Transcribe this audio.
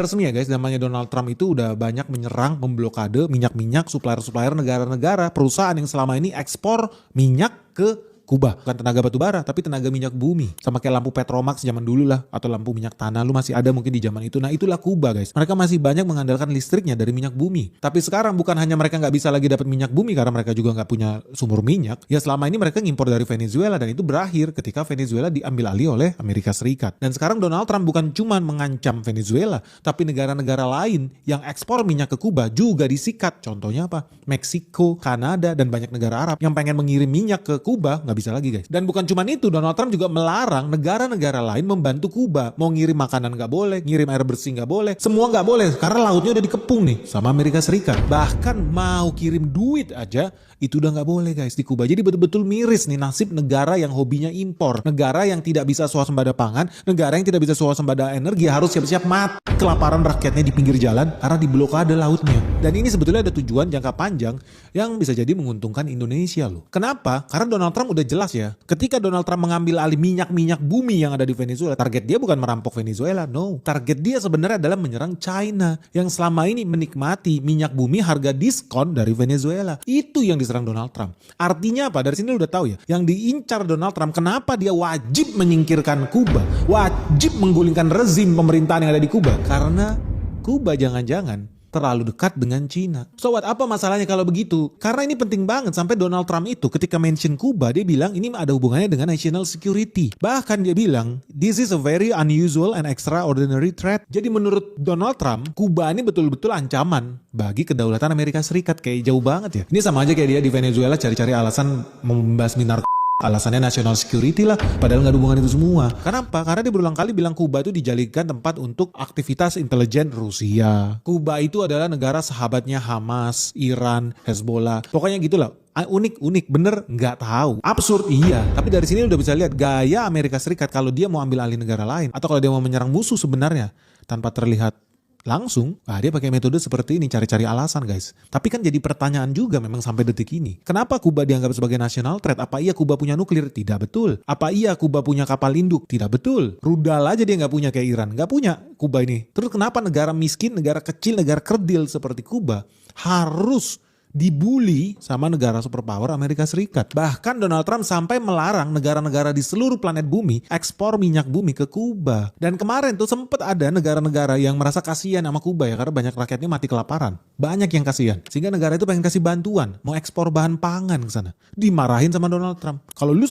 resmi ya guys, namanya Donald Trump itu udah banyak menyerang, memblokade minyak-minyak, supplier-supplier negara-negara, perusahaan yang selama ini ekspor minyak ke Kuba. Bukan tenaga batu bara, tapi tenaga minyak bumi. Sama kayak lampu Petromax zaman dulu lah, atau lampu minyak tanah, lu masih ada mungkin di zaman itu. Nah itulah Kuba guys. Mereka masih banyak mengandalkan listriknya dari minyak bumi. Tapi sekarang bukan hanya mereka nggak bisa lagi dapat minyak bumi karena mereka juga nggak punya sumur minyak. Ya selama ini mereka ngimpor dari Venezuela, dan itu berakhir ketika Venezuela diambil alih oleh Amerika Serikat. Dan sekarang Donald Trump bukan cuma mengancam Venezuela, tapi negara-negara lain yang ekspor minyak ke Kuba juga disikat. Contohnya apa? Meksiko, Kanada, dan banyak negara Arab yang pengen mengirim minyak ke Kuba nggak bisa lagi guys. Dan bukan cuma itu, Donald Trump juga melarang negara-negara lain membantu Kuba. Mau ngirim makanan nggak boleh, ngirim air bersih nggak boleh, semua nggak boleh karena lautnya udah dikepung nih sama Amerika Serikat. Bahkan mau kirim duit aja itu udah nggak boleh guys di Kuba. Jadi betul-betul miris nih nasib negara yang hobinya impor, negara yang tidak bisa swasembada pangan, negara yang tidak bisa swasembada energi, harus siap-siap mati kelaparan rakyatnya di pinggir jalan karena diblokade lautnya. Dan ini sebetulnya ada tujuan jangka panjang yang bisa jadi menguntungkan Indonesia loh. Kenapa? Karena Donald Trump udah jelas ya. Ketika Donald Trump mengambil alih minyak-minyak bumi yang ada di Venezuela, target dia bukan merampok Venezuela, no. Target dia sebenarnya adalah menyerang China yang selama ini menikmati minyak bumi harga diskon dari Venezuela. Itu yang diserang Donald Trump. Artinya apa? Dari sini lu udah tahu ya. Yang diincar Donald Trump, kenapa dia wajib menyingkirkan Kuba, wajib menggulingkan rezim pemerintahan yang ada di Kuba? Karena Kuba jangan-jangan terlalu dekat dengan Cina. So what, apa masalahnya kalau begitu? Karena ini penting banget, sampai Donald Trump itu ketika mention Kuba dia bilang ini ada hubungannya dengan national security. Bahkan dia bilang this is a very unusual and extraordinary threat. Jadi menurut Donald Trump, Kuba ini betul-betul ancaman bagi kedaulatan Amerika Serikat. Kayak jauh banget ya. Ini sama aja kayak dia di Venezuela cari-cari alasan membasmi narkotika. Alasannya national security lah, padahal nggak ada hubungan itu semua. Kenapa? Karena dia berulang kali bilang Kuba itu dijadikan tempat untuk aktivitas intelijen Rusia. Kuba itu adalah negara sahabatnya Hamas, Iran, Hezbollah. Pokoknya gitulah. Unik, bener nggak tahu. Absurd iya. Tapi dari sini udah bisa lihat gaya Amerika Serikat kalau dia mau ambil alih negara lain atau kalau dia mau menyerang musuh sebenarnya tanpa terlihat langsung, dia pakai metode seperti ini, cari-cari alasan guys. Tapi kan jadi pertanyaan juga memang sampai detik ini. Kenapa Kuba dianggap sebagai national threat? Apa iya Kuba punya nuklir? Tidak betul. Apa iya Kuba punya kapal induk? Tidak betul. Rudal aja dia nggak punya kayak Iran. Nggak punya Kuba ini. Terus kenapa negara miskin, negara kecil, negara kerdil seperti Kuba harus dibully sama negara superpower Amerika Serikat? Bahkan Donald Trump sampai melarang negara-negara di seluruh planet bumi ekspor minyak bumi ke Kuba. Dan kemarin tuh sempet ada negara-negara yang merasa kasihan sama Kuba ya, karena banyak rakyatnya mati kelaparan. Banyak yang kasihan. Sehingga negara itu pengen kasih bantuan, mau ekspor bahan pangan ke sana. Dimarahin sama Donald Trump. Kalau lu